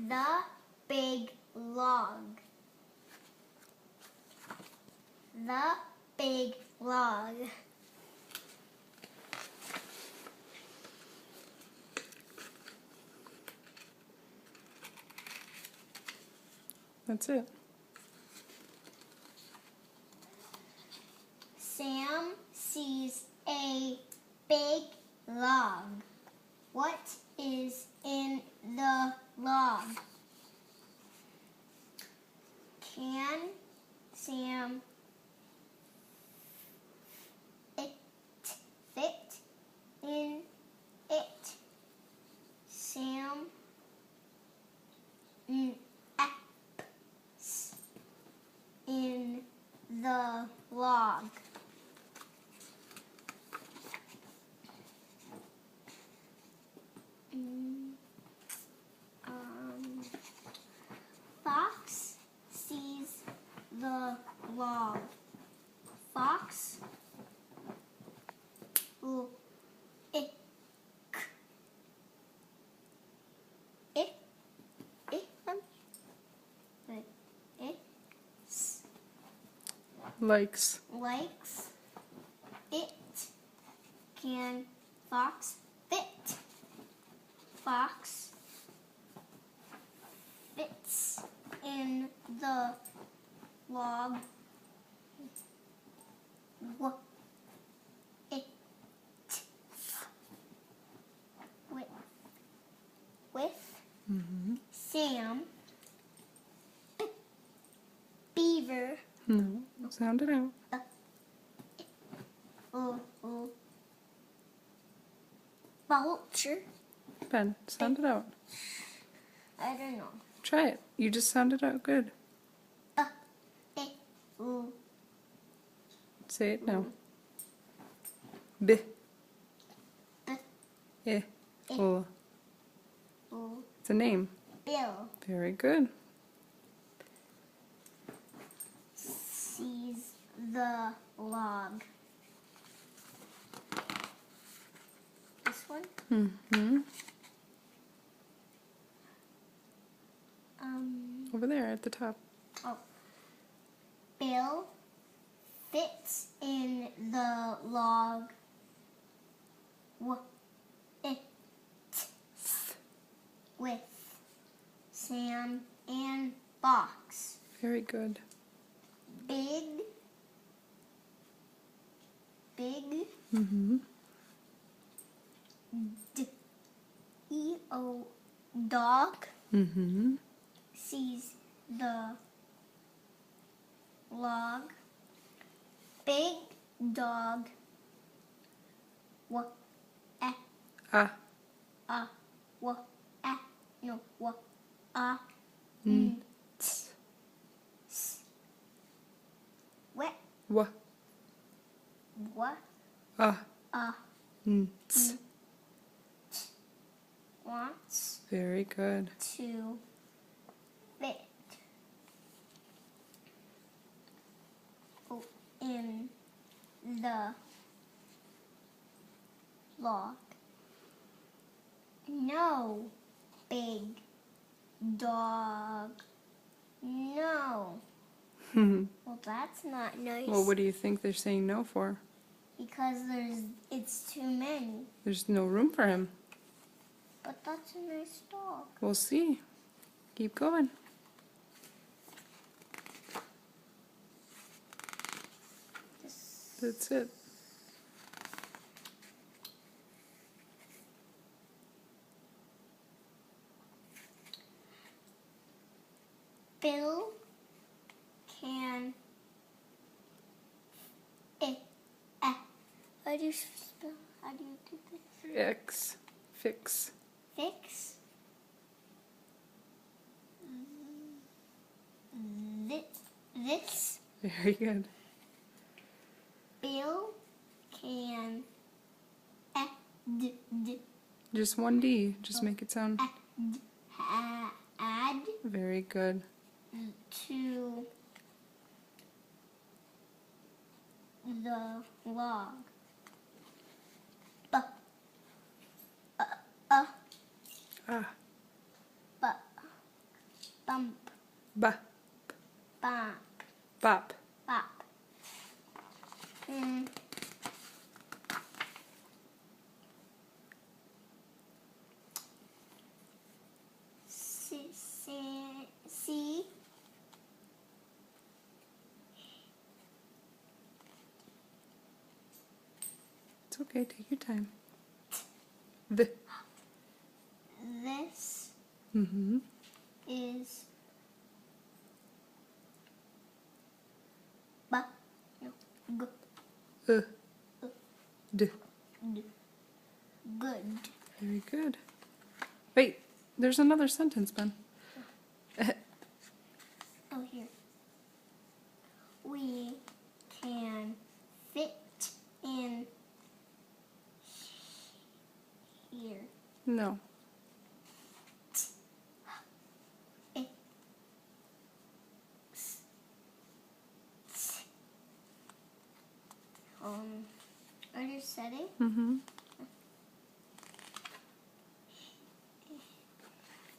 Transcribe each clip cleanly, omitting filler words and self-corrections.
The big log. The big log. That's it. Sam sees a big log. What is in the log? Can Sam fit in it? Sam naps in the log. Fox sees the log. Fox ick. It Likes. likes it. Can Fox fit? Fox fits in the log. What it with Sam Beaver. No, sound it out. Vulture. Ben, sound it out. I don't know. Try it. You just sounded out good. Say it now. B. Eh. Oh. It's a name. Bill Very good. sees the log. This one? Mm-hmm. Over there at the top. Oh. Bill fits in the log. It with Sam and Fox. Very good. Big Mm-hmm. D-E-O dog Mm-hmm. sees the log. Big dog Ah. Wet Wa. what Ah. Ts. wants Very good. to fit in the log. No, big dog. No. Well, that's not nice. Well, what do you think they're saying no for? Because it's too many. There's no room for him. But that's a nice dog. We'll see. Keep going. That's it. Bill can how do you spell? How do you do this? X. Fix. Fix this. Very good. Bill can Just one D. Just make it sound. add Very good. to the log. Ah. bump, Ba. bop, Bop. bop. C. It's okay. Take your time. The. This Mm-hmm. is ba. No. G. D. D. Good. Very good. Wait, there's another sentence, Ben. Oh, here. We can fit in here. No. Are you setting? Mm-hmm.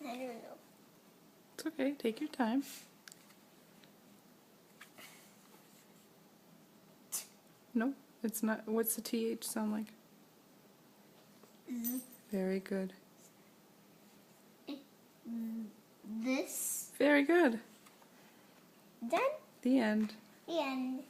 I don't know. It's okay. Take your time. No, it's not. What's the TH sound like? Z. Very good. This. Very good. Done. The end. The end.